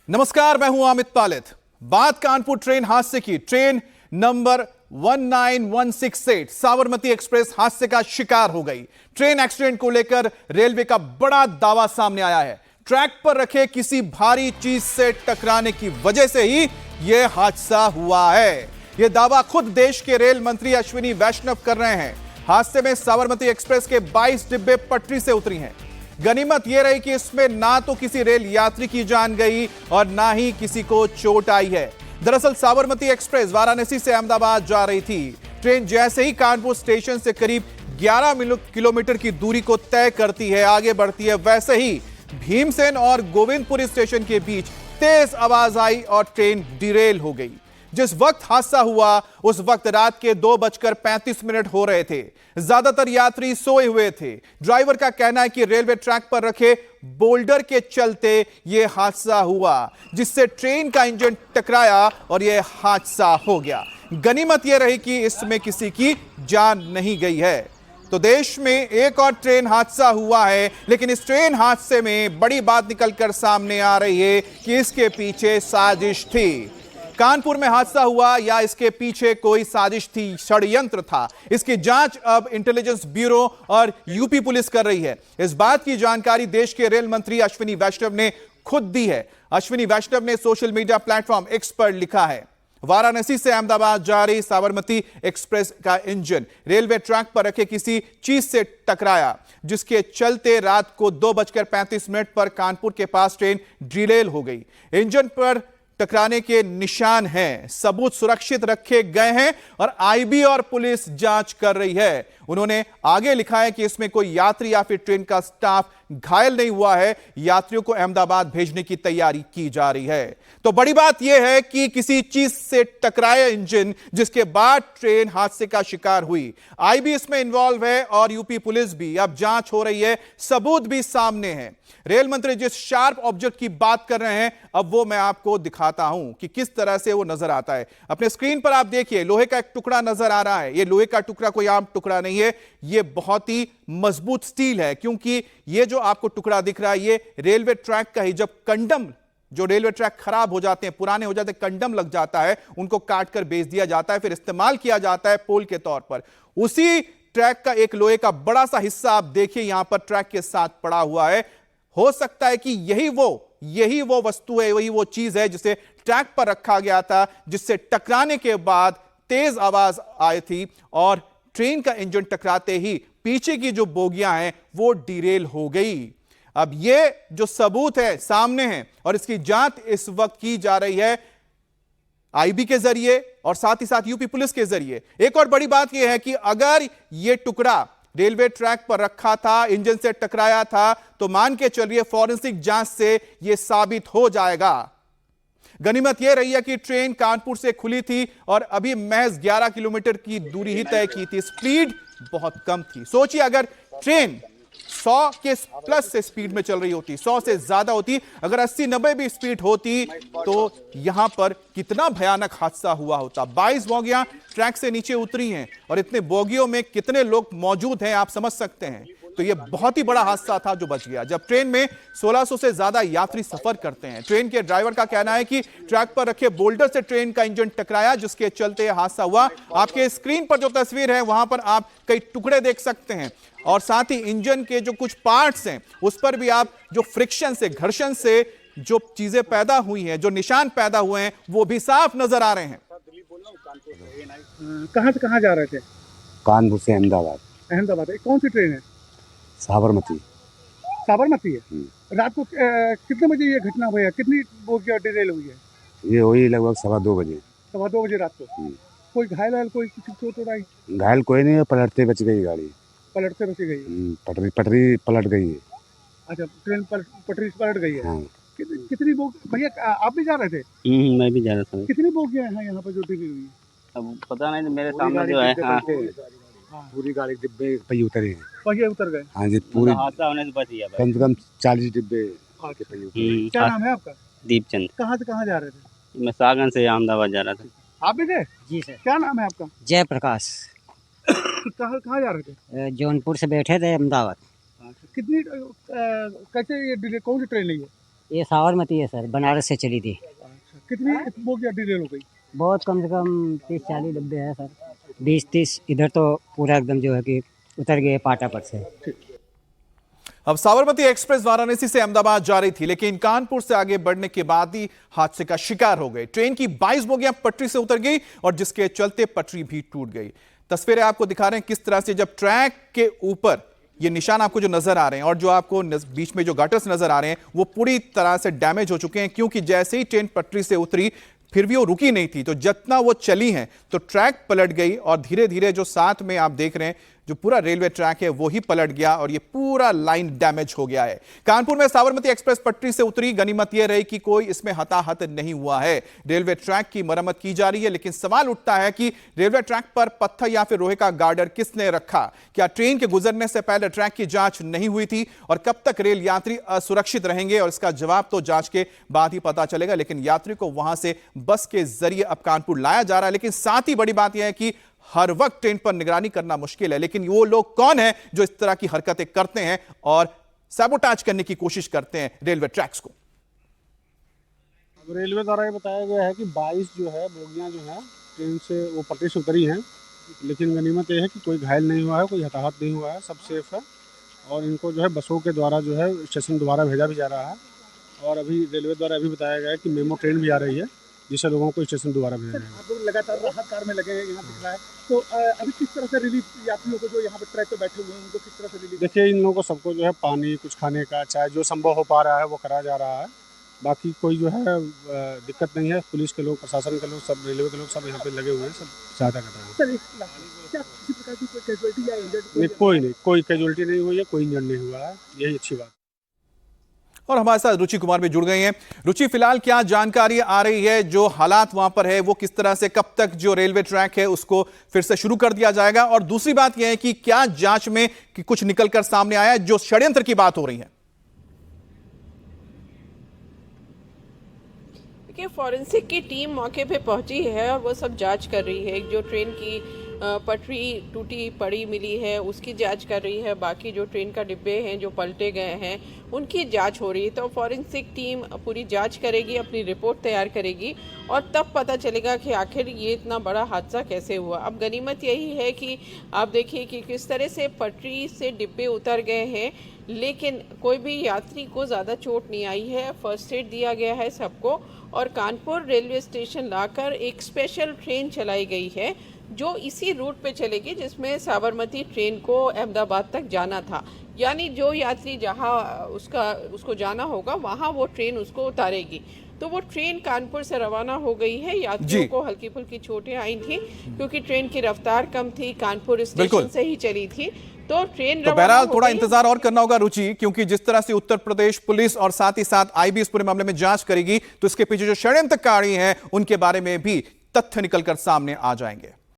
नमस्कार, मैं हूं अमित पालित। बात कानपुर ट्रेन हादसे की। ट्रेन नंबर 19168 साबरमती एक्सप्रेस हादसे का शिकार हो गई। ट्रेन एक्सीडेंट को लेकर रेलवे का बड़ा दावा सामने आया है। ट्रैक पर रखे किसी भारी चीज से टकराने की वजह से ही यह हादसा हुआ है। यह दावा खुद देश के रेल मंत्री अश्विनी वैष्णव कर रहे हैं। हादसे में साबरमती एक्सप्रेस के 22 डिब्बे पटरी से उतरी हैं। गनीमत यह रही कि इसमें ना तो किसी रेल यात्री की जान गई और ना ही किसी को चोट आई है। दरअसल साबरमती एक्सप्रेस वाराणसी से अहमदाबाद जा रही थी। ट्रेन जैसे ही कानपुर स्टेशन से करीब 11 किलोमीटर की दूरी को तय करती है, आगे बढ़ती है, वैसे ही भीमसेन और गोविंदपुरी स्टेशन के बीच तेज आवाज आई और ट्रेन डिरेल हो गई। जिस वक्त हादसा हुआ उस वक्त रात के 2:35 हो रहे थे। ज्यादातर यात्री सोए हुए थे। ड्राइवर का कहना है कि रेलवे ट्रैक पर रखे बोल्डर के चलते यह हादसा हुआ, जिससे ट्रेन का इंजन टकराया और यह हादसा हो गया। गनीमत यह रही कि इसमें किसी की जान नहीं गई है। तो देश में एक और ट्रेन हादसा हुआ है, लेकिन इस ट्रेन हादसे में बड़ी बात निकलकर सामने आ रही है कि इसके पीछे साजिश थी। कानपुर में हादसा हुआ या इसके पीछे कोई साजिश थी, षड्यंत्र था, इसकी जांच अब इंटेलिजेंस ब्यूरो और यूपी पुलिस कर रही है। इस बात की जानकारी देश के रेल मंत्री अश्विनी वैष्णव ने खुद दी है। अश्विनी वैष्णव ने सोशल मीडिया प्लेटफॉर्म एक्स पर लिखा है, वाराणसी से अहमदाबाद जा रही साबरमती एक्सप्रेस का इंजन रेलवे ट्रैक पर रखे किसी चीज से टकराया, जिसके चलते रात को 2:35 पर कानपुर के पास ट्रेन डिरेल हो गई। इंजन पर टकराने के निशान हैं, सबूत सुरक्षित रखे गए हैं और आईबी और पुलिस जांच कर रही है। उन्होंने आगे लिखा है कि इसमें कोई यात्री या फिर ट्रेन का स्टाफ घायल नहीं हुआ है। यात्रियों को अहमदाबाद भेजने की तैयारी की जा रही है। तो बड़ी बात यह है कि किसी चीज से टकराया इंजन, जिसके बाद ट्रेन हादसे का शिकार हुई। आईबी इसमें इन्वॉल्व है और यूपी पुलिस भी। अब जांच हो रही है, सबूत भी सामने हैं। रेल मंत्री जिस शार्प ऑब्जेक्ट की बात कर रहे हैं, अब वो मैं आपको दिखाता हूं कि किस तरह से वो नजर आता है। अपने स्क्रीन पर आप देखिए, लोहे का एक टुकड़ा नजर आ रहा है। ये लोहे का टुकड़ा कोई आम टुकड़ा नहीं है, ये बहुत ही मजबूत स्टील है, क्योंकि ये जो आपको टुकड़ा दिख रहा है ये रेलवे ट्रैक का ही। जब कंडम, जो रेलवे ट्रैक खराब हो जाते हैं, पुराने हो जाते हैं, कंडम लग जाता है, उनको काट कर बेच दिया जाता है, फिर इस्तेमाल किया जाता है पोल के तौर पर। उसी ट्रैक का एक लोहे का बड़ा सा हिस्सा आप देखिए यहां पर ट्रैक के साथ पड़ा हुआ है। हो सकता है कि यही वो वस्तु है, वही वो चीज है जिसे ट्रैक पर रखा गया था, जिससे टकराने के बाद तेज आवाज आई थी और ट्रेन का इंजन टकराते ही पीछे की जो बोगियां हैं वो डिरेल हो गई। अब ये जो सबूत है सामने है और इसकी जांच इस वक्त की जा रही है आईबी के जरिए और साथ ही साथ यूपी पुलिस के जरिए। एक और बड़ी बात यह है कि अगर यह टुकड़ा रेलवे ट्रैक पर रखा था, इंजन से टकराया था, तो मान के चलिए फॉरेंसिक जांच से यह साबित हो जाएगा। गनीमत यह रही है कि ट्रेन कानपुर से खुली थी और अभी महज 11 किलोमीटर की दूरी ही तय की थी। स्पीड बहुत कम थी। सोचिए अगर ट्रेन 100 के प्लस से स्पीड में चल रही होती, 100 से ज्यादा होती, अगर 80-90 भी स्पीड होती, तो यहां पर कितना भयानक हादसा हुआ होता। 22 बोगियां ट्रैक से नीचे उतरी हैं और इतने बोगियों में कितने लोग मौजूद हैं आप समझ सकते हैं। तो यह बहुत ही बड़ा हादसा था जो बच गया। जब ट्रेन में 1600 से ज्यादा यात्री सफर करते हैं। ट्रेन के ड्राइवर का कहना है कि ट्रैक पर रखे बोल्डर से ट्रेन का इंजन टकराया, जिसके चलते हादसा हुआ। आपके स्क्रीन पर जो तस्वीर है वहां पर आप कई टुकड़े देख सकते हैं और साथ ही इंजन के जो कुछ पार्ट्स हैं उस पर भी आप जो फ्रिक्शन से, घर्षण से जो चीजें पैदा हुई हैं, जो निशान पैदा हुए हैं, वो भी साफ नजर आ रहे हैं। कहां से कहां जा रहे थे? कानपुर से अहमदाबाद। अहमदाबाद। कौन सी ट्रेन है? साबरमती। साबरमती है। रात को कितने बजे ये घटना हुई है? कितनी बोगियां डिरेल हुई है? ये हुई लगभग 2:15 बजे। 2:15 बजे रात को। कोई घायल है? कोई किसी को चोट आई? घायल कोई नहीं है, पलटते बच गई गाड़ी। पलटते बच गई? पटरी पलट गई है। अच्छा, ट्रेन पटरी पलट गई है। हाँ। कितनी बोगी? भैया आप भी जा रहे थे? मैं भी जा रहा था। कितनी बोगियां हैं यहाँ पर जो डिरेल हुई? अब पता नहीं, मेरे सामने जो है पूरी गाड़ी डिब्बे पहिए उतरे हैं। पहिए उतर गए? हाँ जी, पूरी हादसा होने से बच गया। कम से कम 40 डिब्बे के पहिए उतरे। क्या नाम है आपका? दीपचंद। कहाँ से कहाँ जा रहे थे? मैं सागन से अहमदाबाद जा रहा था। आप भी थे? जी सर। क्या नाम है आपका? जयप्रकाश। कहाँ जा रहे थे? जौनपुर से बैठे थे अहमदाबाद। कितनी कैसे ये डिले, कौन सी ट्रेन है ये? ये साबरमती है सर, बनारस से चली थी। अच्छा, कितनी बोगियां डिले हो गई? बहुत कम से कम 30-40 डब्बे हैं सर, 20-30 इधर तो पूरा एकदम जो है कि उतर गए पाटा पर से। अब साबरमती एक्सप्रेस वाराणसी से अहमदाबाद जा रही थी, लेकिन कानपुर से आगे बढ़ने के बाद ही हादसे का शिकार हो गई। ट्रेन की 22 बोगियां पटरी से उतर गई और जिसके चलते पटरी भी टूट गई। तस्वीरें आपको दिखा रहे हैं किस तरह से जब ट्रैक के ऊपर ये निशान आपको जो नजर आ रहे हैं और जो आपको बीच में जो गटर्स नजर आ रहे हैं वो पूरी तरह से डैमेज हो चुके हैं, क्योंकि जैसे ही ट्रेन पटरी से उतरी फिर भी वो रुकी नहीं थी, तो जितना वो चली हैं तो ट्रैक पलट गई और धीरे धीरे जो साथ में आप देख रहे हैं जो पूरा रेलवे ट्रैक है वो ही पलट गया और ये पूरा लाइन डैमेज हो गया है। कानपुर में साबरमती एक्सप्रेस पटरी से उतरी, गनीमत यह रही कि कोई इसमें हताहत नहीं हुआ है। रेलवे ट्रैक की मरम्मत की जा रही है, लेकिन सवाल उठता है कि रेलवे ट्रैक पर पत्थर या फिर लोहे का गार्डर किसने रखा? क्या ट्रेन के गुजरने से पहले ट्रैक की जांच नहीं हुई थी? और कब तक रेल यात्री असुरक्षित रहेंगे? और इसका जवाब तो जांच के बाद ही पता चलेगा, लेकिन यात्री को वहां से बस के जरिए अब कानपुर लाया जा रहा है। लेकिन साथ ही बड़ी बात यह है कि हर वक्त ट्रेन पर निगरानी करना मुश्किल है, लेकिन वो लोग कौन हैं जो इस तरह की हरकतें करते हैं और सैबोटाज करने की कोशिश करते हैं रेलवे ट्रैक्स को? रेलवे द्वारा ये बताया गया है कि 22 जो है बोगियां जो है ट्रेन से वो पटरी से उतरी हैं, लेकिन गनीमत ये है कि कोई घायल नहीं हुआ है, कोई हताहत नहीं हुआ है, सब सेफ है। और इनको जो है बसों के द्वारा जो है स्टेशन दोबारा भेजा भी जा रहा है। और अभी रेलवे द्वारा अभी बताया गया है कि मेमो ट्रेन भी आ रही है जिससे लोगों को स्टेशन दोबारा भेजा जाएगा। आप लोग लगातार राहत कार्य में लगे हैं, यहाँ दिख रहा है, तो अभी किस तरह से रिलीफ यात्रियों को जो यहाँ पे ट्रैक पे बैठे हुए हैं उनको किस तरह से रिलीफ? देखिए, इन लोगों को सबको जो है पानी, कुछ खाने का, चाहे जो संभव हो पा रहा है वो करा जा रहा है। बाकी कोई जो है दिक्कत नहीं है। पुलिस के लोग, प्रशासन के लोग, सब रेलवे के लोग सब यहाँ पे लगे हुए हैं, सब सहायता कर रहे हैं। सर, क्या किसी प्रकार की कोई कैजुअलिटी या इंजर्ड? नहीं, कोई कैजुअलिटी नहीं हुई है, कोई इंजर्ड नहीं हुआ है, यही अच्छी बात। और हमारे साथ रुचि कुमार भी जुड़ गई हैं। रुचि, फिलहाल क्या जानकारी आ रही है? जो हालात वहां पर है वो किस तरह से, कब तक जो रेलवे ट्रैक है उसको फिर से शुरू कर दिया जाएगा? और दूसरी बात यह है कि क्या जांच में कि कुछ निकलकर सामने आया है जो षड्यंत्र की बात हो रही है? देखिए, फॉरेंसिक की टीम मौके पे पहुंची है और वो सब जांच कर रही है। जो ट्रेन की पटरी टूटी पड़ी मिली है उसकी जांच कर रही है, बाकी जो ट्रेन का डिब्बे हैं जो पलटे गए हैं उनकी जांच हो रही है। तो फॉरेंसिक टीम पूरी जांच करेगी, अपनी रिपोर्ट तैयार करेगी और तब पता चलेगा कि आखिर ये इतना बड़ा हादसा कैसे हुआ। अब गनीमत यही है कि आप देखिए कि किस तरह से पटरी से डिब्बे उतर गए हैं, लेकिन कोई भी यात्री को ज़्यादा चोट नहीं आई है। फर्स्ट एड दिया गया है सबको और कानपुर रेलवे स्टेशन लाकर एक स्पेशल ट्रेन चलाई गई है जो इसी रूट पे चलेगी जिसमें साबरमती ट्रेन को अहमदाबाद तक जाना था। यानी जो यात्री जहां उसको जाना होगा वहां वो ट्रेन उसको उतारेगी। तो वो ट्रेन कानपुर से रवाना हो गई है। यात्रियों को हल्की फुल्की चोटें आई थी क्योंकि ट्रेन की रफ्तार कम थी, कानपुर स्टेशन से ही चली थी। तो ट्रेन तो बहरहाल थोड़ा इंतजार और करना होगा रुचि, क्योंकि जिस तरह से उत्तर प्रदेश पुलिस और साथ ही साथ आईबी इस पूरे मामले में जांच करेगी तो इसके पीछे जो षड्यंत्रकारी हैं उनके बारे में भी तथ्य निकलकर सामने आ जाएंगे।